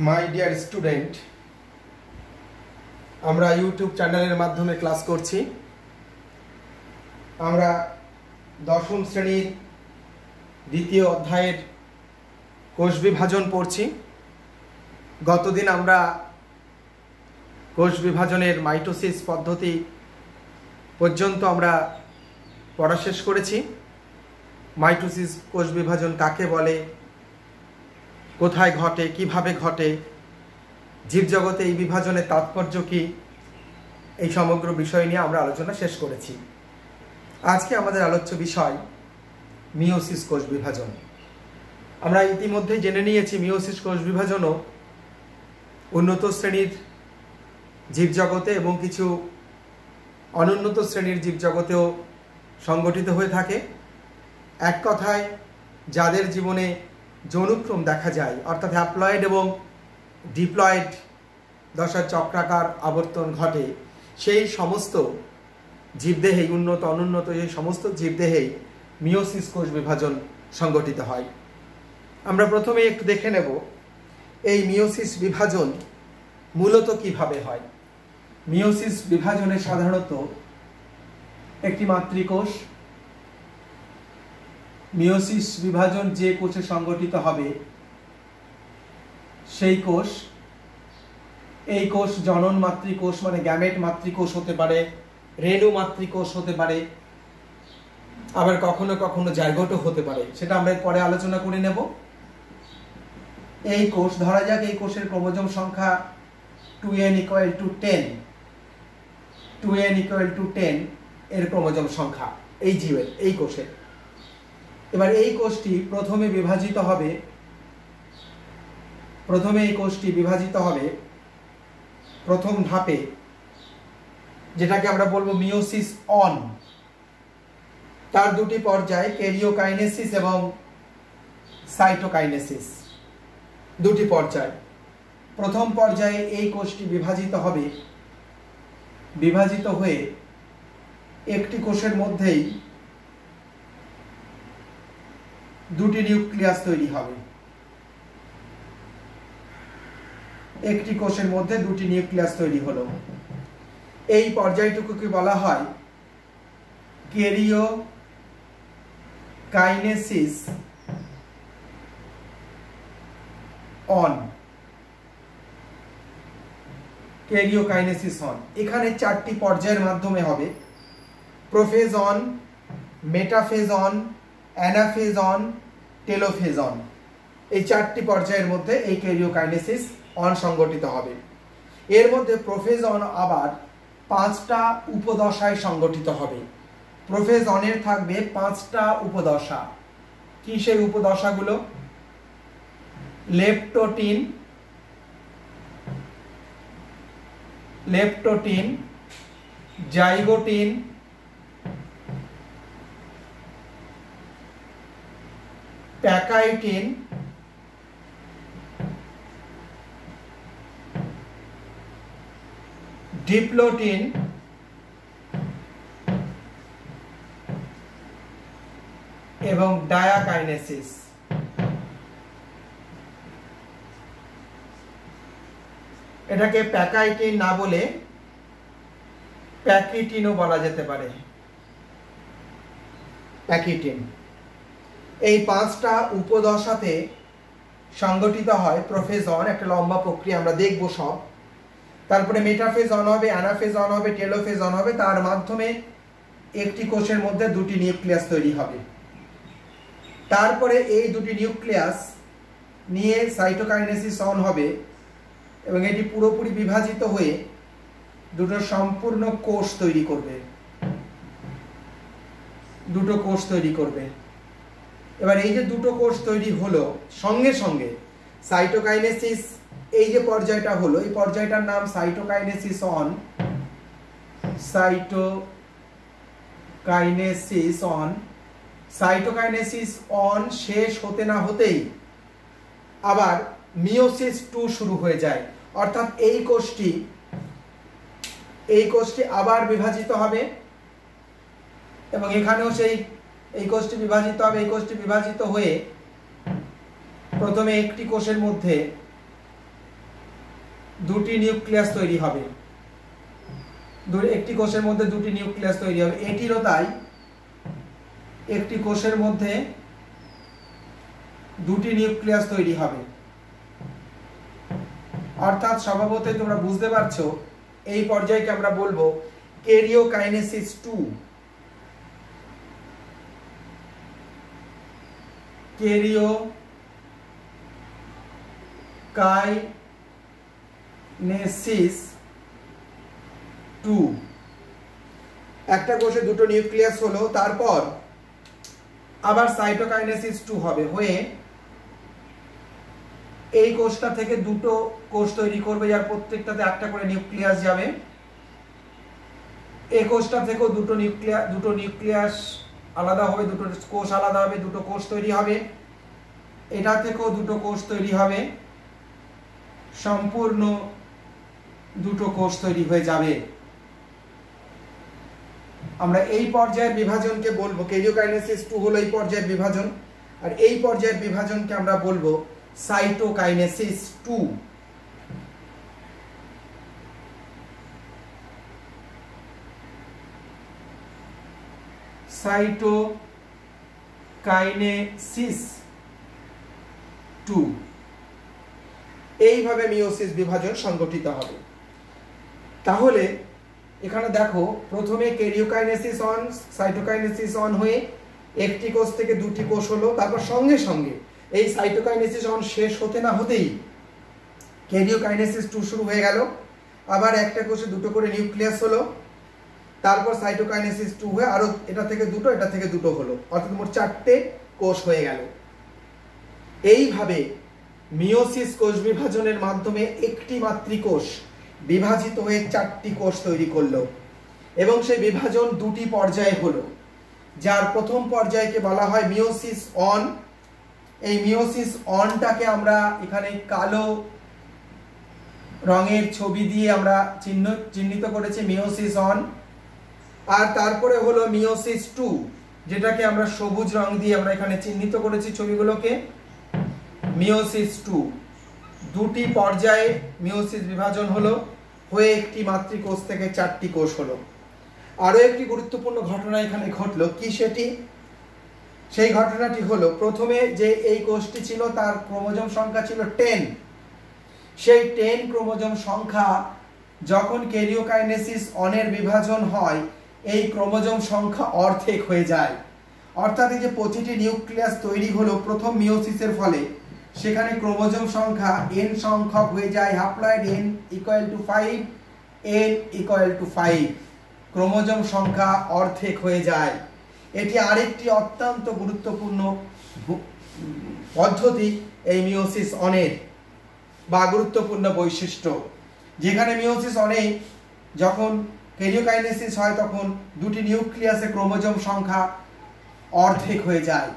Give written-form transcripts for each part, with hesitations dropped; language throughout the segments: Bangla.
মাই ডিয়ার স্টুডেন্ট, আমরা ইউটিউব চ্যানেলের মাধ্যমে ক্লাস করছি। আমরা দশম শ্রেণীর দ্বিতীয় অধ্যায়ের কোষ বিভাজন পড়ছি। গতদিন আমরা কোষ বিভাজনের মাইটোসিস পদ্ধতি পর্যন্ত আমরা পড়া শেষ করেছি। মাইটোসিস কোষ বিভাজন কাকে বলে, কোথায় ঘটে, কিভাবে ঘটে, জীবজগতে এই বিভাজনের তাৎপর্য কী, এই সমগ্র বিষয় নিয়ে আমরা আলোচনা শেষ করেছি। আজকে আমাদের আলোচ্য বিষয় মিওসিস কোষ বিভাজন। আমরা ইতিমধ্যে জেনে নিয়েছি মিওসিস কোষ বিভাজনও উন্নত শ্রেণীর জীবজগতে এবং কিছু অনুন্নত শ্রেণীর জীবজগতেও সংগঠিত হয়ে থাকে। এক কথায় যাদের জীবনে যৌনক্রম দেখা যায়, অর্থাৎ হ্যাপ্লয়েড এবং ডিপ্লয়েড দশার চক্রাকার আবর্তন ঘটে, সেই সমস্ত জীবদেহেই, উন্নত অনুন্নত এই সমস্ত জীবদেহেই মিওসিস কোষ বিভাজন সংগঠিত হয়। আমরা প্রথমে একটু দেখে নেব এই মিওসিস বিভাজন মূলত কিভাবে হয়। মিওসিস বিভাজনে সাধারণত একটি মাতৃকোষ, মিওসিস বিভাজন যে কোষে সংগঠিত হবে সেই কোষ, এই কোষ জনন মাতৃকোষ মানে গ্যামেট মাতৃকোষ হতে পারে, রেণু মাতৃকোষ হতে পারে, আবার কখনো কখনো জাইগোটও হতে পারে, সেটা আমরা পরে আলোচনা করে নেব। এই কোষ, ধরা যাক এই কোষের ক্রোমোজোম সংখ্যা 2n = 10, 2n = 10 এর ক্রোমোজোম সংখ্যা এই জীবের, এই কোষের। এবার এই কোষটি প্রথমে বিভাজিত হবে, প্রথম ধাপে, যেটাকে আমরা বলবো মিওসিস অন। তার দুটি পর্যায়, ক্যারিওকাইনেসিস এবং সাইটোকাইনেসিস, দুটি পর্যায়। প্রথম পর্যায়ে এই কোষটি বিভাজিত হবে, বিভাজিত হয়ে একটি কোষের মধ্যেই দুটি নিউক্লিয়াস তৈরি হবে, একটি কোষের মধ্যে দুটি নিউক্লিয়াস তৈরি হলো। এই পর্যায়টুকুকে বলা হয় ক্যারিওকাইনেসিস অন। ক্যারিওকাইনেসিস অন এখানে চারটি পর্যায়ের মাধ্যমে হবে: prophase on, metaphase on, anaphase on, telophase on. এই চারটি পর্যায়ের মধ্যে এই ক্যারিওকাইনেসিস অন সংগঠিত হবে। এর মধ্যে প্রোফেজ অন আবার 5টা উপদশায় সংগঠিত হবে। প্রোফেজ অনের থাকবে 5টা উপদশা। কি সেই উপদশাগুলো? লেপ্টোটিন, জাইগোটিন, প্যাকাইটিন, ডিপ্লোটিন এবং ডায়াকাইনেসিস। এটাকে প্যাকাইটিন না বলে প্যাকিটিনও বলা যেতে পারে। প্যাকিটিন এই 5টা উপদশাতে সংগঠিত হয় প্রোফেজ অন। একটা লম্বা প্রক্রিয়া, আমরা দেখব সব। তারপরে মেটাফেজ অন হবে, অ্যানাফেজ অন হবে, টেলোফেজ অন হবে। তার মাধ্যমে একটি কোষের মধ্যে দুটি নিউক্লিয়াস তৈরি হবে। তারপরে এই দুটি নিউক্লিয়াস নিয়ে সাইটোকাইনেসিস অন হবে এবং এটি পুরোপুরি বিভাজিত হয়ে দুটো সম্পূর্ণ কোষ তৈরি করবে, দুটো কোষ তৈরি করবে। এবার এই যে দুটো কোষ তৈরি হলো, সঙ্গে সঙ্গে সাইটোকাইনেসিস, এই যে পর্যায়টা হলো, এই পর্যায়টার নাম cytokinesis on. Cytokinesis on, cytokinesis on শেষ হতে না হতেই আবার মিওসিস 2 শুরু হয়ে যায়। অর্থাৎ এই কোষটি আবার বিভাজিত হবে এবং এখানেও সেই এই কোষটি বিভাজিত হবে। এই কোষটি বিভাজিত হয়ে প্রথমে একটি কোষের মধ্যে দুটি নিউক্লিয়াস তৈরি হবে, একটি কোষের মধ্যে দুটি নিউক্লিয়াস তৈরি হবে। এটিরও তাই, একটি কোষের মধ্যে দুটি নিউক্লিয়াস তৈরি হবে। অর্থাৎ স্বভাবতই তোমরা বুঝতে পারছো এই পর্যায়কে আমরা বলবো ক্যারিওকাইনেসিস 2। ক্যারিওকাইনেসিস 2। একটা কোষে দুটো নিউক্লিয়াস হলো, তারপর আবার সাইটোকাইনেসিস 2 হবে, হয়ে এই কোষটা থেকে দুটো কোষ তৈরি করবে, যার প্রত্যেকটাতে একটা করে নিউক্লিয়াস যাবে। এই কোষটা থেকেও দুটো নিউক্লিয়াস আলাদা হবে, দুটো কোষ আলাদা হবে, দুটো কোষ তৈরি হবে। এটা থেকেও দুটো কোষ তৈরি হবে, সম্পূর্ণ দুটো কোষ তৈরি হয়ে যাবে। আমরা এই পর্যায়ের বিভাজনকে বলবো, ক্যারিওকাইনেসিস 2 হলো এই পর্যায়ের বিভাজন, আর এই পর্যায়ের বিভাজনকে আমরা বলবো সাইটোকাইনেসিস 2। সাইটোকাইনেসিস 2। এইভাবে মিওসিস বিভাজন সংগঠিত হবে। তাহলে এখানে দেখো, প্রথমে ক্যারিওকাইনেসিস অন, সাইটোকাইনেসিস অন হয়ে একটি কোষ থেকে দুটি কোষ হলো, তারপর সঙ্গে সঙ্গে এই সাইটোকাইনেসিস অন শেষ হতে না হতেই ক্যারিওকাইনেসিস 2 শুরু হয়ে গেল। আবার একটা কোষে দুটো করে নিউক্লিয়াস হলো, তারপর সাইটোকাইনেসিস 2 হয়ে আরো এটা থেকে দুটো, এটা থেকে দুটো হলো, অর্থাৎ মোট 4টে কোষ হয়ে গেল। এইভাবে মিওসিস কোষ বিভাজনের মাধ্যমে একটি মাতৃকোষ বিভাজিত হয়ে 4টি কোষ তৈরি করলো, এবং সেই বিভাজন দুটি পর্যায়ে হলো, যার প্রথম পর্যায়কে বলা হয় মিওসিস অন। এই মিওসিস অনটাকে আমরা এখানে কালো রঙের ছবি দিয়ে আমরা চিহ্নিত করেছি, মিওসিস অন। আর তারপরে হলো মিওসিস 2, যেটাকে আমরা সবুজ রং দিয়ে আমরা এখানে চিহ্নিত করেছি ছবিগুলোকে, মিওসিস 2। দুটি পর্যায়ে মিওসিস বিভাজন হলো, হয়ে একটি মাতৃকোষ থেকে 4টি কোষ হলো। আরো একটি গুরুত্বপূর্ণ ঘটনা এখানে ঘটলো, কি সেটি? সেই ঘটনাটি হলো, প্রথমে যে এই কোষটি ছিল তার ক্রোমোজোম সংখ্যা ছিল 10। সেই 10 ক্রোমোজোম সংখ্যা যখন ক্যারিওকাইনেসিস অনের বিভাজন হয়, এই ক্রোমোজোম সংখ্যা অর্ধেক হয়ে যায়। অর্থাৎ এই যে প্রতিটি নিউক্লিয়াস তৈরি হলো প্রথম মিওসিসের ফলে, সেখানে ক্রোমোজোম সংখ্যা n সংখ্যক হয়ে যায়, হ্যাপ্লয়েড n = 5, n = 5, ক্রোমোজোম সংখ্যা অর্ধেক হয়ে যায়। এটি আরেকটি অত্যন্ত গুরুত্বপূর্ণ পদ্ধতি এই মিওসিস অনের, বা গুরুত্বপূর্ণ বৈশিষ্ট্য, যেখানে মিওসিস অনে যখন ক্যারিওকাইনেসিস হয় তখন দুটি নিউক্লিয়াসে ক্রোমোজোম সংখ্যা অর্ধেক হয়ে যায়।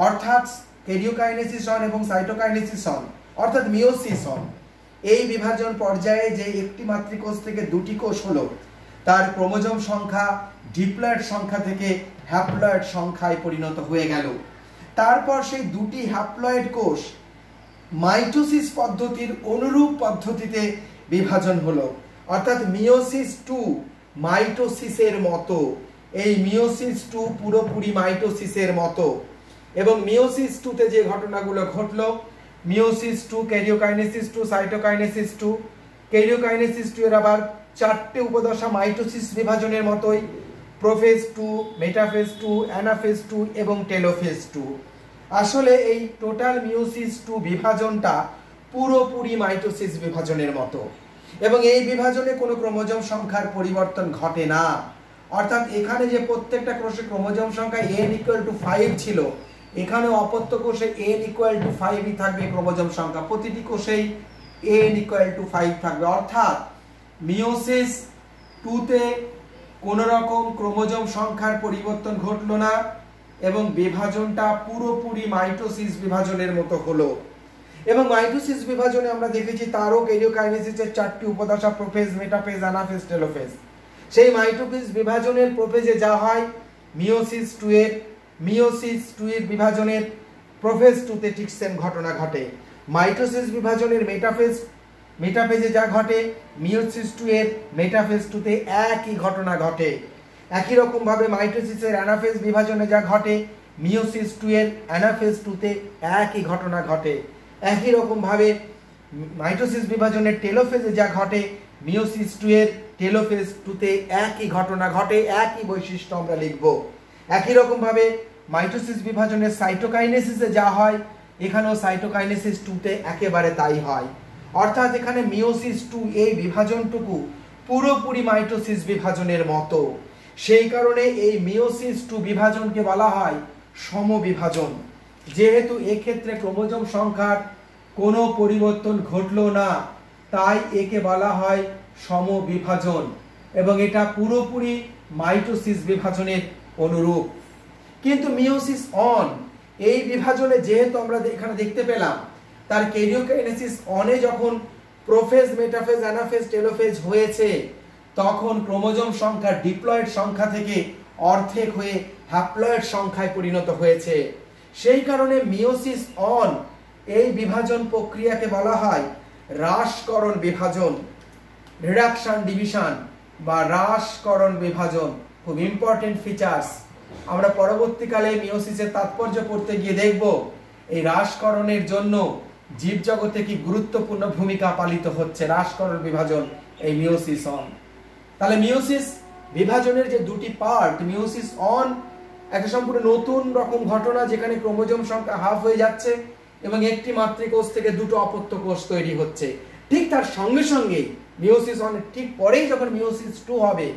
অর্থাৎ ক্যারিওকাইনেসিস অন এবং সাইটোকাইনেসিস অন, অর্থাৎ মিওসিস অন, এই বিভাজন পর্যায়ে যে একটি মাতৃকোষ থেকে দুটি কোষ হলো, তার ক্রোমোজোম সংখ্যা ডিপ্লয়েড সংখ্যা থেকে হ্যাপ্লয়েড সংখ্যায় পরিণত হয়ে গেল। তারপর সেই দুটি হ্যাপ্লয়েড কোষ মাইটোসিস পদ্ধতির অনুরূপ পদ্ধতিতে বিভাজন হলো, অর্থাৎ মিওসিস 2 মাইটোসিসের মতো। এই মিওসিস 2 পুরোপুরি মাইটোসিসের মতো। এবং মিওসিস 2 তে যে ঘটনাগুলো ঘটলো, মিওসিস 2, ক্যারিওকাইনেসিস 2, সাইটোকাইনেসিস 2, ক্যারিওকাইনেসিস 2 এর আবার 4টে উপদশা মাইটোসিস বিভাজনের মতোই, প্রোফেজ 2, মেটাফেজ 2, অ্যানাফেজ 2 এবং টেলোফেজ 2। আসলে এই টোটাল মিওসিস 2 বিভাজনটা পুরোপুরি মাইটোসিস বিভাজনের মতো, এবং এই বিভাজনে কোনো ক্রোমোজোম সংখ্যার পরিবর্তন ঘটে না। অর্থাৎ এখানে যে প্রত্যেকটা কোষে ক্রোমোজোম সংখ্যা n = 5 ছিল, এখানে অপত্য কোষে n = 5ই থাকবে ক্রোমোজোম সংখ্যা, প্রতিটি কোষেই n = 5 থাকবে। অর্থাৎ মিওসিস 2 তে কোনো রকম ক্রোমোজোম সংখ্যার পরিবর্তন ঘটলো না, এবং বিভাজনটা পুরোপুরি মাইটোসিস বিভাজনের মতো হলো। এবং মাইটোসিস বিভাজনে আমরা দেখেছি তারও ক্যারিওকাইনেসিসের 4টি উপদশা, প্রোফেজ, মেটাফেজ, অ্যানাফেজ, টেলোফেজ। সেই মাইটোসিস বিভাজনের প্রোফেজে যা হয়, মিওসিস 2 এর বিভাজনের প্রোফেজ 2 তে ঠিক সেম ঘটনা ঘটে। মাইটোসিস বিভাজনের মেটাফেজ মেটাফেজে যা ঘটে মিওসিস 2 এর মেটাফেজ 2 তে একই ঘটনা ঘটে। একই রকম ভাবে মাইটোসিসের অ্যানাফেজ বিভাজনে যা ঘটে মিওসিস 2 এর অ্যানাফেজ 2 তে একই ঘটনা ঘটে। একই রকম ভাবে মাইটোসিস বিভাজনের টেলোফেজে যা ঘটে মিওসিস 2 এর টেলোফেজ 2 তে একই ঘটনা ঘটে, একই বৈশিষ্ট্য আমরা লিখব। একই রকম ভাবে মাইটোসিস বিভাজনের সাইটোকাইনেসিসে যা হয় এখানেও সাইটোকাইনেসিস 2 তে একেবারে তাই হয়। অর্থাৎ এখানে মিওসিস 2 এই বিভাজনটুকু পুরোপুরি মাইটোসিস বিভাজনের মতো। সেই কারণে এই মিওসিস 2 বিভাজনকে বলা হয় সমবিভাজন। যেহেতু এক্ষেত্রে ক্রোমোজোম সংখ্যার কোনো পরিবর্তন ঘটলো না তাই একে বলা হয় সমবিভাজন এবং এটা পুরোপুরি মাইটোসিস বিভাজনের অনুরূপ। কিন্তু মিওসিস অন এই বিভাজনে যেহেতু আমরা এখানে দেখতে পেলাম তার ক্যারিওকাইনেসিস অনে যখন প্রোফেজ মেটাফেজ অ্যানাফেজ টেলোফেজ হয়েছে তখন ক্রোমোজোম সংখ্যা ডিপ্লয়েড সংখ্যা থেকে অর্ধেক হয়ে হ্যাপ্লয়েড সংখ্যায় পরিণত হয়েছে। সেই কারণে মিওসিস অন এই বিভাজন প্রক্রিয়াকে বলা হয় হ্রাসকরণ বিভাজন, রিডাকশন ডিভিশন বা হ্রাসকরণ বিভাজন। খুব ইম্পর্টেন্ট ফিচার্স। আমরা পরবর্তীকালে মিওসিসের তাৎপর্য পড়তে গিয়ে দেখব এই হ্রাসকরণের জন্য জীবজগতে কি গুরুত্বপূর্ণ ভূমিকা পালিত হচ্ছে হ্রাসকরণ বিভাজন এই মিওসিস অন। তাহলে মিওসিস বিভাজনের যে দুটি পার্ট, মিওসিস অন একটা সম্পূর্ণ নতুন রকম ঘটনা যেখানে ক্রোমোজোম সংখ্যা হাফ হয়ে যাচ্ছে এবং একটি মাতৃকোষ থেকে দুটো অপত্য কোষ তৈরি হচ্ছে। ঠিক তার সঙ্গে সঙ্গে মিওসিস অনের ঠিক পরেই যখন মিওসিস 2 হবে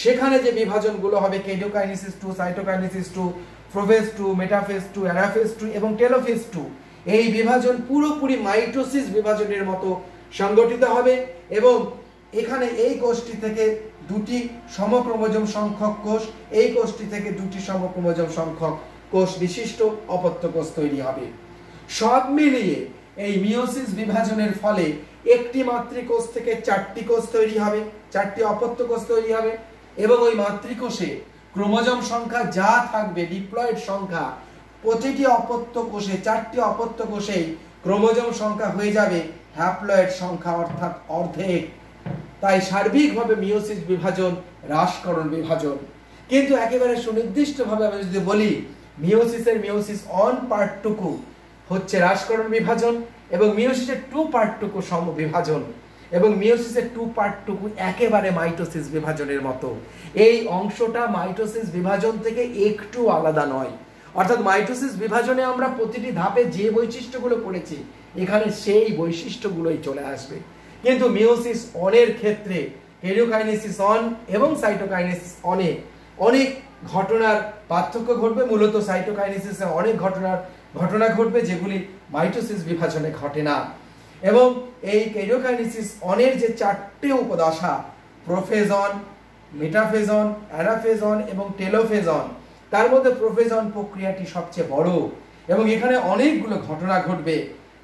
সেখানে যে বিভাজনগুলো হবে karyokinesis 2, cytokinesis 2, prophase 2, metaphase 2, anaphase 2 এবং টেলোফেজ 2 এই বিভাজন পুরোপুরি মাইটোসিস বিভাজনের মতো সংগঠিত হবে এবং এখানে এই কোষটি থেকে দুটি সমক্রোমোজোম সংখ্যক কোষ, এই কোষটি থেকে দুটি সমক্রোমোজোম সংখ্যক কোষ বিশিষ্ট অপত্য কোষ তৈরি হবে। সব মিলিয়ে এই মিওসিস বিভাজনের ফলে একটি মাতৃকোষ থেকে 4টি কোষ তৈরি হবে, 4টি অপত্য কোষ তৈরি হবে এবং ওই মাতৃকোষে ক্রোমোজোম সংখ্যা যা থাকবে ডিপ্লয়েড সংখ্যা প্রতিটি অপত্য কোষে 4টি অপত্য কোষেই ক্রোমোজোম সংখ্যা হয়ে যাবে হ্যাপ্লয়েড সংখ্যা অর্থাৎ অর্ধেক। তাই সার্বিকভাবে মিওসিস বিভাজন হ্রাসকরণ বিভাজন। কিন্তু একেবারে সুনির্দিষ্টভাবে আমি যদি বলি মিওসিসের মিওসিস অন পার্টটুকু হচ্ছে হ্রাসকরণ বিভাজন এবং মিওসিসের 2 পার্টটুকু সমবিভাজন এবং মিওসিসের 2 পার্টটুকু একেবারে মাইটোসিস বিভাজনের মতো। এই অংশটা মাইটোসিস বিভাজন থেকে একটু আলাদা নয়। অর্থাৎ মাইটোসিস বিভাজনে আমরা প্রতিটি ধাপে যে বৈশিষ্ট্যগুলো পড়েছি এখানে সেই বৈশিষ্ট্যগুলোই চলে আসবে। কিন্তু মিওসিস অনের ক্ষেত্রে ক্যারিওকাইনেসিস অন এবং সাইটোকাইনেসিস অনে অনেক ঘটনার পার্থক্য ঘটবে। মূলত সাইটোকাইনেসিসে অনেক ঘটনা ঘটবে যেগুলি মাইটোসিস বিভাজনে ঘটে না। এবং এই ক্যারিওকাইনেসিস অনের যে 4টে উপদশা প্রোফেজন, মেটাফেজন, অ্যানাফেজন এবং টেলোফেজন, তার মধ্যে প্রোফেজন প্রক্রিয়াটি সবচেয়ে বড় এবং এখানে অনেকগুলো ঘটনা ঘটবে।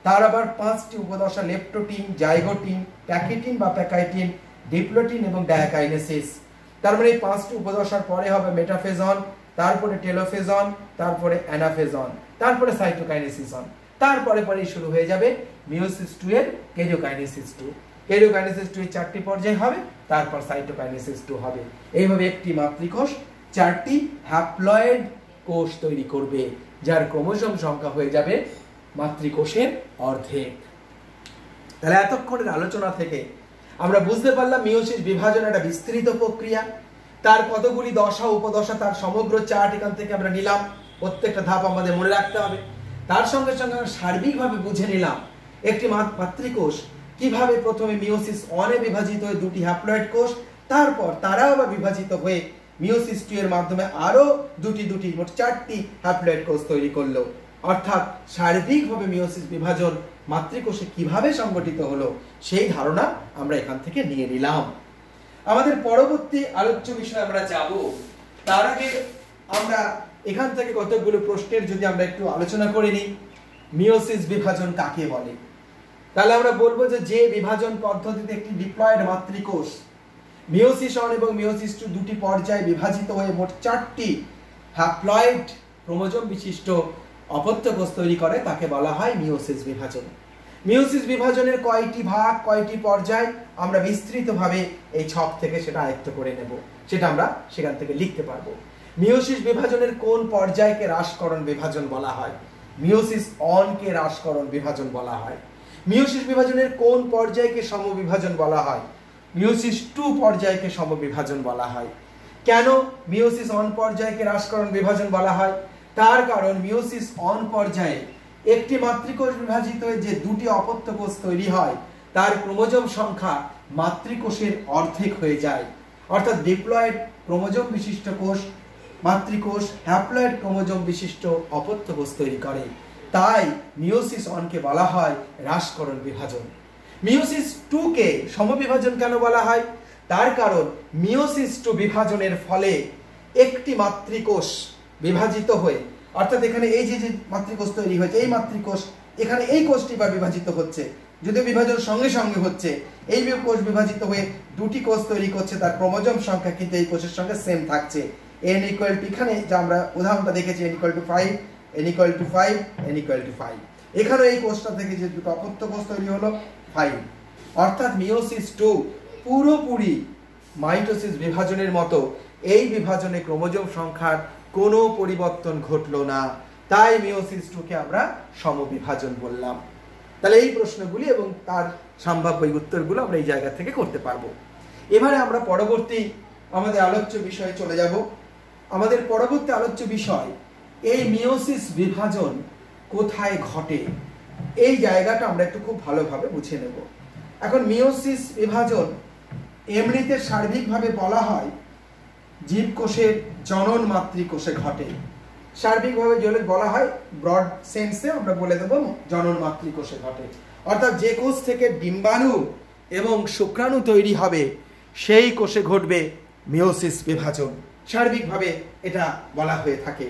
তার আবার 5টি উপদশা লেপ্টোটিন, জাইগোটিন, প্যাকিটিন বা প্যাকাইটিন, ডিপ্লোটিন এবং ডায়াকাইনেসিস। তার মানে এই 5টি উপদশার পরে হবে মেটাফেজন, তারপরে টেলোফেজন, তারপরে অ্যানাফেজন, তারপরে সাইটোকাইনেসিসন, তারপরে পরেই শুরু হয়ে যাবে মিওসিস 2 এর ক্যারিওকাইনেসিস 2। ক্যারিওকাইনেসিস 2 এর 4টি পর্যায় হবে, তারপর সাইটোকাইনেসিস 2 হবে। এইভাবে একটি মাতৃকোষ 4টি হ্যাপ্লয়েড কোষ তৈরি করবে যার ক্রোমোজোম সংখ্যা হয়ে যাবে মাতৃকোষের অর্ধেক। তাহলে এতক্ষণের আলোচনা থেকে আমরা বুঝতে পারলাম মিওসিস বিভাজন একটা বিস্তৃত প্রক্রিয়া। তার কতগুলি দশা উপদশা তার সমগ্র চার্ট এখান থেকে আমরা নিলাম। প্রত্যেকটা ধাপ আমাদের মনে রাখতে হবে। তার সঙ্গে সঙ্গে আমরা সার্বিকভাবে বুঝে নিলাম একটি মাতৃকোষ কিভাবে প্রথমে মিওসিস অনে বিভাজিত হয়ে দুটি হ্যাপ্লয়েড কোষ, তারপর তারাও আবার বিভাজিত হয়ে মিওসিস 2 এর মাধ্যমে আরো দুটি মোট 4টি হ্যাপ্লয়েড কোষ তৈরি করলো। অর্থাৎ সার্বিকভাবে মিওসিস বিভাজন মাতৃকোষে কিভাবে সংগঠিত হলো সেই ধারণা আমরা এখান থেকে নিয়ে নিলাম। আমাদের পরবর্তী আলোচ্য বিষয়ে আমরা যাব। তার আগে আমরা এখান থেকে কতগুলো প্রশ্নের যদি আমরা একটু আলোচনা করে নিই। মিওসিস বিভাজন কাকে বলে? তাহলে আমরা বলবো যে বিভাজন পদ্ধতিতে একটি ডিপ্লয়েড মাতৃকোষ মিওসিস 1 এবং মিওসিস 2 দুটি পর্যায়ে বিভাজিত হয়ে মোট 4টি হ্যাপ্লয়েড ক্রোমোজোম বিশিষ্ট অপত্য কোষ তৈরি করে তাকে বলা হয় মিওসিস বিভাজন। মিওসিস বিভাজনের কয়টি ভাগ, কয়টি পর্যায় আমরা বিস্তৃতভাবে এই ছক থেকে সেটা আয়ত্ত করে নেব, সেটা আমরা সেখান থেকে লিখতে পারবো। মিওসিস বিভাজনের কোন পর্যায়কে হ্রাসকরণ বিভাজন বলা হয়? মিওসিস অনকে হ্রাসকরণ বিভাজন বলা হয়। মিওসিস বিভাজনের কোন পর্যায়কে সমবিভাজন বলা হয়? মিওসিস 2 পর্যায়কে সমবিভাজন বলা হয়। কেন মিওসিস অন পর্যায়কে হ্রাসকরণ বিভাজন বলা হয়? তার কারণ মিওসিস অন পর্যায়ে একটি মাতৃকোষ বিভাজিত হয়ে যে দুটি অপত্য কোষ তৈরি হয় তার ক্রোমোজোম সংখ্যা মাতৃকোষের অর্ধেক হয়ে যায়। অর্থাৎ ডিপ্লয়েড ক্রোমোজোম বিশিষ্ট কোষ মাতৃকোষ হ্যাপ্লয়েড ক্রোমোজোম বিশিষ্ট অপত্য কোষ তৈরি করে। তাই মিওসিস অনকে বলা হয় হ্রাসকরণ বিভাজন। মিওসিস 2 কে সমবিভাজন কেন বলা হয়? তার কারণ মিওসিস 2 বিভাজনের ফলে একটি মাতৃকোষ বিভাজিত হয়ে, অর্থাৎ এখানে এই যে মাতৃকোষ তৈরি হয়েছে, এই মাতৃকোষ এখানে এই কোষটি বা বিভাজিত হচ্ছে, যদিও বিভাজন সঙ্গে সঙ্গে হচ্ছে, এই কোষ বিভাজিত হয়ে দুটি কোষ তৈরি করছে, তার ক্রোমোজোম সংখ্যা কিন্তু এই কোষের সঙ্গে সেম থাকছে। n = এখানে যা আমরা উদাহরণটা দেখেছি n = 5, n = 5, n = 5, এখানে এই কোষটা থেকে যে দুটো অপত্য কোষ তৈরি হলো 5। অর্থাৎ মিওসিস 2 পুরোপুরি মাইটোসিস বিভাজনের মতো এই বিভাজনে ক্রোমোজোম সংখ্যার কোনো পরিবর্তন ঘটলো না, তাই মিওসিস 2 কে আমরা সমবিভাজন বললাম। তাহলে এই প্রশ্নগুলি এবং তার সম্ভাব্য উত্তরগুলো আমরা এই জায়গা থেকে করতে পারবো। এবারে আমরা পরবর্তী আমাদের আলোচ্য বিষয়ে চলে যাব। আমাদের পরবর্তী আলোচ্য বিষয় এই মিওসিস বিভাজন কোথায় ঘটে, এই জায়গাটা আমরা একটু খুব ভালোভাবে বুঝে নেব। এখন মিওসিস বিভাজন এমনিতে সার্বিকভাবে বলা হয় জীবকোষের জনন মাতৃকোষে ঘটে। সার্বিকভাবে যদি বলা হয় ব্রড সেন্সে আমরা বলে দেব জনন মাতৃকোষে ঘটে। অর্থাৎ যে কোষ থেকে ডিম্বাণু এবং শুক্রাণু তৈরি হবে সেই কোষে ঘটবে মিওসিস বিভাজন, সার্বিকভাবে এটা বলা হয়ে থাকে।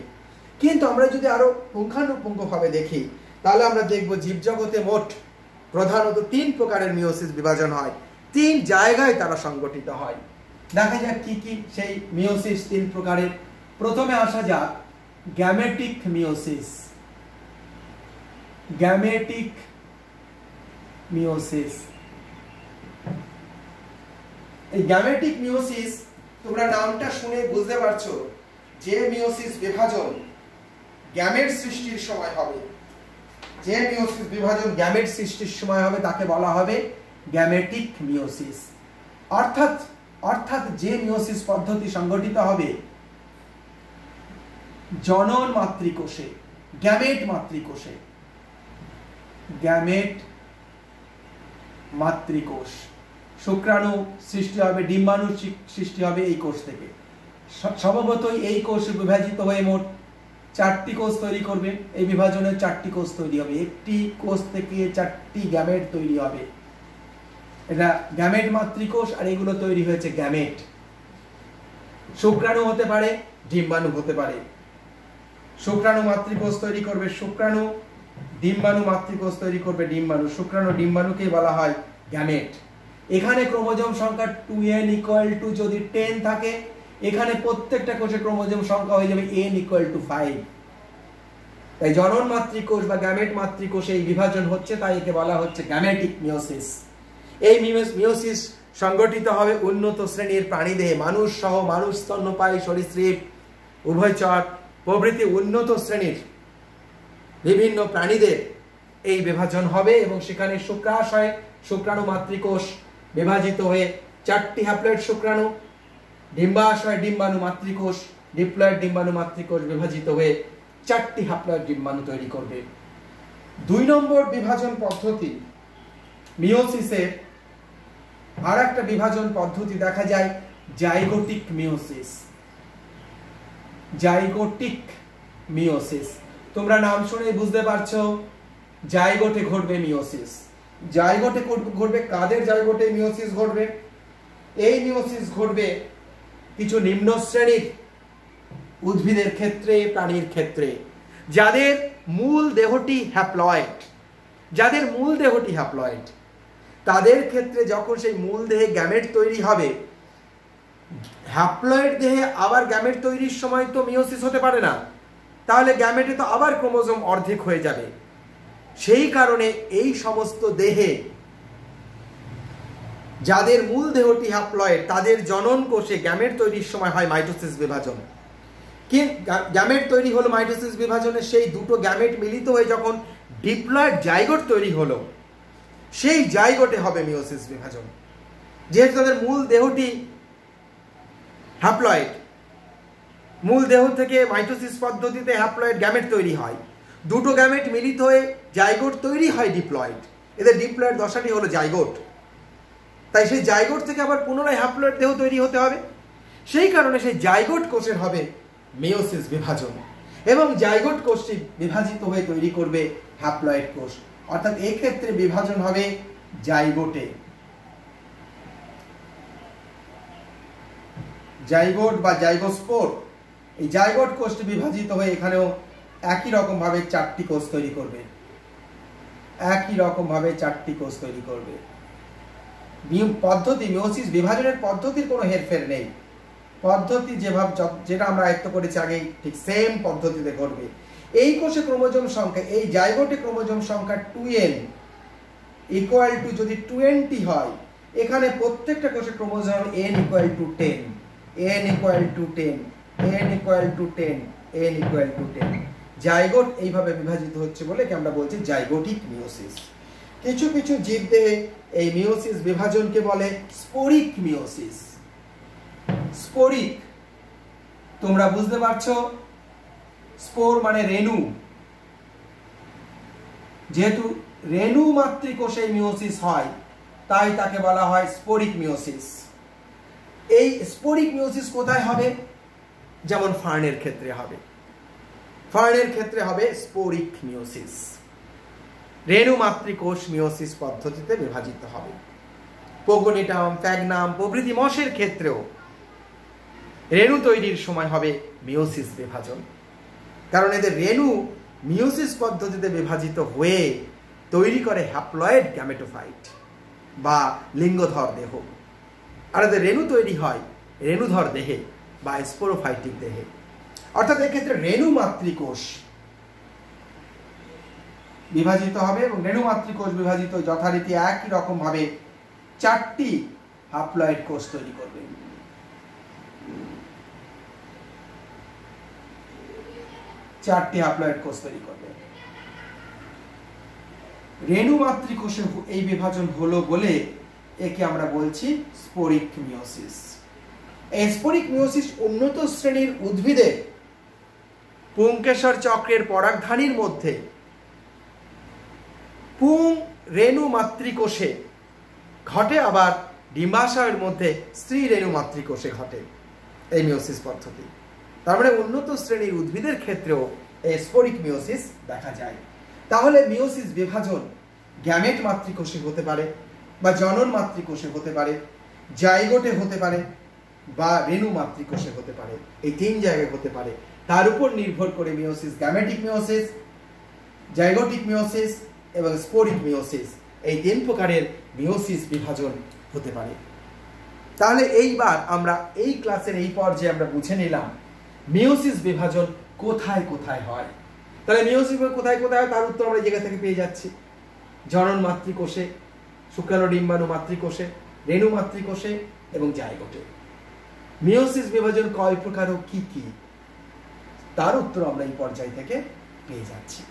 কিন্তু আমরা যদি আরো পুঙ্খানুপুঙ্খভাবে দেখি তাহলে আমরা দেখব জীবজগতে মোট প্রধানত 3 প্রকারের মিওসিস বিভাজন হয়, 3 জায়গায় তারা সংগঠিত হয়। দেখা যাক কি কি সেই মিওসিস 3 প্রকারের। প্রথমে আসা যাক গ্যামেটিক মিওসিস। গ্যামেটিক মিওসিস, এই গ্যামেটিক মিওসিস তোমরা নামটা শুনে বুঝতে পারছো যে মিওসিস বিভাজন গ্যামেট সৃষ্টির সময় হবে, যে মিওসিস বিভাজন গ্যামেট সৃষ্টির সময় হবে তাকে বলা হবে গ্যামেটিক মিওসিস। অর্থাৎ যে মিওসিস পদ্ধতি সংগঠিত হবে জনন মাতৃকোষে, গ্যামেট মাতৃকোষে, গ্যামেট মাতৃকোষ, শুক্রাণু সৃষ্টি হবে, ডিম্বাণু সৃষ্টি হবে এই কোষ থেকে। স্বভাবতই এই কোষ বিভাজিত হয়ে মোট 4টি কোষ তৈরি করবে। এই বিভাজনে 4টি কোষ তৈরি হবে, একটি কোষ থেকে 4টি গ্যামেট তৈরি হবে। এটা গ্যামেট মাতৃকোষ, আর এগুলো তৈরি হয়েছে গ্যামেট। শুক্রাণু হতে পারে, ডিম্বাণু হতে পারে। শুক্রাণু মাতৃকোষ তৈরি করবে শুক্রাণু, ডিম্বাণু মাতৃকোষ তৈরি করবে ডিম্বাণু। শুক্রাণু ডিম্বাণুকে বলা হয় গ্যামেট। এখানে ক্রোমোজোম সংখ্যা 2n = যদি 10 থাকে, এখানে প্রত্যেকটা কোষে ক্রোমোজোম সংখ্যা হয়ে যাবে n = 5। তাই জনন মাতৃকোষ বা গ্যামেট মাতৃকোষে এই বিভাজন হচ্ছে, তাই একে বলা হচ্ছে গ্যামেটিক মিওসিস। এই মিওসিস সংগঠিত হবে উন্নত শ্রেণীর প্রাণীদেহে, মানুষ সহ, মানুষ, স্তন্যপায়ী, সরীসৃপ, উভয়চর প্রভৃতি উন্নত শ্রেণীর বিভিন্ন প্রাণীদের এই বিভাজন হবে এবং সেখানে শুক্রাশয় শুক্রাণু মাতৃকোষ বিভাজিত হয়ে 4টি হ্যাপ্লয়েড শুক্রাণু, ডিম্বাশয় ডিম্বাণু মাতৃকোষ, ডিপ্লয়েড ডিম্বাণু মাতৃকোষ বিভাজিত হয়ে 4টি হ্যাপ্লয়েড ডিম্বাণু তৈরি করবে। 2 নম্বর বিভাজন পদ্ধতি মিওসিসের আর একটা বিভাজন পদ্ধতি দেখা যায় জাইগোটিক মিওসিস। জাইগোটিক মিওসিস তোমরা নাম শুনে বুঝতে পারছো, জাইগোটে ঘটবে মিওসিস। জাইগোটে ঘটবে কাদের জাইগোটে মিওসিস ঘটবে? এই মিওসিস ঘটবে কিছু নিম্ন শ্রেণীর উদ্ভিদের ক্ষেত্রে, প্রাণীর ক্ষেত্রে, যাদের মূল দেহটি হ্যাপ্লয়েড, যাদের মূল দেহটি হ্যাপ্লয়েড, তাদের ক্ষেত্রে যখন সেই মূল দেহে গ্যামেট তৈরি হবে, হ্যাপ্লয়েড দেহে আবার গ্যামেট তৈরির সময় তো মিওসিস হতে পারে না, তাহলে গ্যামেটে তো আবার ক্রোমোজোম অর্ধেক হয়ে যাবে। সেই কারণে এই সমস্ত দেহে যাদের মূল দেহটি হ্যাপ্লয়েড তাদের জনন কোষে গ্যামেট তৈরির সময় হয় মাইটোসিস বিভাজন। কি গ্যামেট তৈরি হলো মাইটোসিস বিভাজনে, সেই দুটো গ্যামেট মিলিত হয়ে যখন ডিপ্লয়েড জাইগোট তৈরি হলো, সেই জাইগোটে হবে মিওসিস বিভাজন। যেহেতু তাদের মূল দেহটি হ্যাপ্লয়েড, মূল দেহ থেকে মাইটোসিস পদ্ধতিতে হ্যাপ্লয়েড গ্যামেট তৈরি হয়, দুটো গ্যামেট মিলিত হয়ে জাইগোট তৈরি হয় ডিপ্লয়েড, এদের ডিপ্লয়েড দশাটি হলো জাইগোট। তাই সেই জাইগোট থেকে আবার পুনরায় হ্যাপ্লয়েড দেহ তৈরি হতে হবে, সেই কারণে সেই জাইগোট কোষের হবে মিওসিস বিভাজন, এবং জাইগোট কোষটি বিভাজিত হয়ে তৈরি করবে হ্যাপ্লয়েড কোষ। অর্থাৎ এই ক্ষেত্রে বিভাজন হবে জাইগোটে। জাইগোট বা জাইগোস্পোর, এই জাইগোট কোষটি বিভাজিত হয়ে এখানেও একই রকম ভাবে চারটি কোষ তৈরি করবে, একই রকম ভাবে চারটি কোষ তৈরি করবে। পদ্ধতি, মিওসিস বিভাজনের পদ্ধতির কোনো হেরফের নেই, পদ্ধতি যেটা আমরা আয়ত্ত করেছি আগেই ঠিক সেম পদ্ধতিতে ঘটবে। এই কোষে ক্রোমোজোম সংখ্যা, এই জাইগোটে ক্রোমোজোম সংখ্যা 2n ইকুয়াল টু যদি 20 হয়, এখানে প্রত্যেকটা কোষে chromosome n equal to 10, n equal to 10, n equal to 10, n equal to 10। Zygote এইভাবে বিভাজিত হচ্ছে বলে কি আমরা বলছি জাইগোটিক মিওসিস। কিছু কিছু জীবদেহে এই মিওসিস বিভাজনকে বলে স্পোরিক মিওসিস। স্পোরিক, তোমরা বুঝতে পারছো, স্পোর মানে রেণু, যেহেতু রেণু মাতৃকোষে মিওসিস হয় তাই তাকে বলা হয় স্পোরিক মিওসিস। এই স্পোরিক মিওসিস কোথায় হবে? যেমন ফার্নের ক্ষেত্রে হবে, ফার্নের ক্ষেত্রে হবে স্পোরিক মিওসিস, রেণু মাতৃকোষ মিওসিস পদ্ধতিতে বিভাজিত হবে। পোগোনিটাম, ফ্যাগনাম প্রভৃতি মশের ক্ষেত্রেও রেণু তৈরির সময় হবে মিওসিস বিভাজন, কারণ এদের রেণু মিওসিস পদ্ধতিতে বিভাজিত হয়ে তৈরি করে হ্যাপ্লয়েড গ্যামেটোফাইট বা লিঙ্গধর দেহ, আর এদের রেণু তৈরি হয় রেণুধর দেহে বা স্পোরোফাইটিক দেহে। অর্থাৎ এক্ষেত্রে রেণু মাতৃকোষ বিভাজিত হবে, এবং রেণু মাতৃকোষ বিভাজিত যথারীতি একই রকম ভাবে চারটি হ্যাপ্লয়েড কোষ তৈরি করবে। চারটি হ্যাপ্লয়েড কোষ তৈরি করবে। রেণু মাতৃকোষে এই বিভাজন হলো বলে একে আমরা বলছি স্পোরিক মিওসিস। এই স্পোরিক মিওসিস উন্নত শ্রেণীর উদ্ভিদে পুংকেশর চক্রের পরাগধানীর মধ্যে পুং রেণু মাতৃকোষে ঘটে, আবার ডিম্বাশয়ের মধ্যে স্ত্রী রেণু মাতৃকোষে ঘটে এই মিওসিস পদ্ধতি। তার মানে উন্নত শ্রেণীর উদ্ভিদের ক্ষেত্রেও এই স্পোরিক মিওসিস দেখা যায়। তাহলে মিওসিস বিভাজন গ্যামেট মাতৃকোষে হতে পারে, বা জনন মাতৃকোষে হতে পারে, জাইগোটে হতে পারে, বা রেণু মাতৃকোষে হতে পারে। এই তিন জায়গায় হতে পারে। তার উপর নির্ভর করে meiosis gametic meiosis, zygotic meiosis এবং স্পোরিক মিওসিস, এই তিন প্রকারের মিওসিস বিভাজন হতে পারে। তাহলে এইবার আমরা এই ক্লাসের এই পর্যায়ে আমরা বুঝে নিলাম মিওসিস বিভাজন কোথায় কোথায় হয়। তাহলে মিওসিস কোথায় কোথায় হয় তার উত্তর আমরা এই জায়গা থেকে পেয়ে যাচ্ছি। জনন মাতৃকোষে, শুক্রাণু ডিম্বাণু মাতৃকোষে, রেণু মাতৃকোষে এবং জাইগোটে। মিওসিস বিভাজন কয় প্রকার ও কি কি তার উত্তর আমরা এই পর্যায় থেকে পেয়ে যাচ্ছি।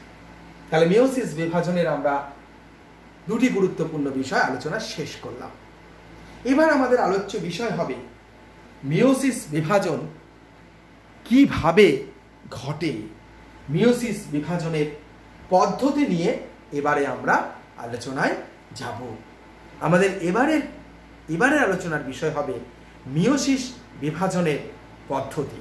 তাহলে মিওসিস বিভাজনের আমরা দুটি গুরুত্বপূর্ণ বিষয় আলোচনা শেষ করলাম। এবার আমাদের আলোচ্য বিষয় হবে মিওসিস বিভাজন কিভাবে ঘটে। মিওসিস বিভাজনের পদ্ধতি নিয়ে এবারে আমরা আলোচনায় যাব। আমাদের এবারের আলোচনার বিষয় হবে মিওসিস বিভাজনের পদ্ধতি।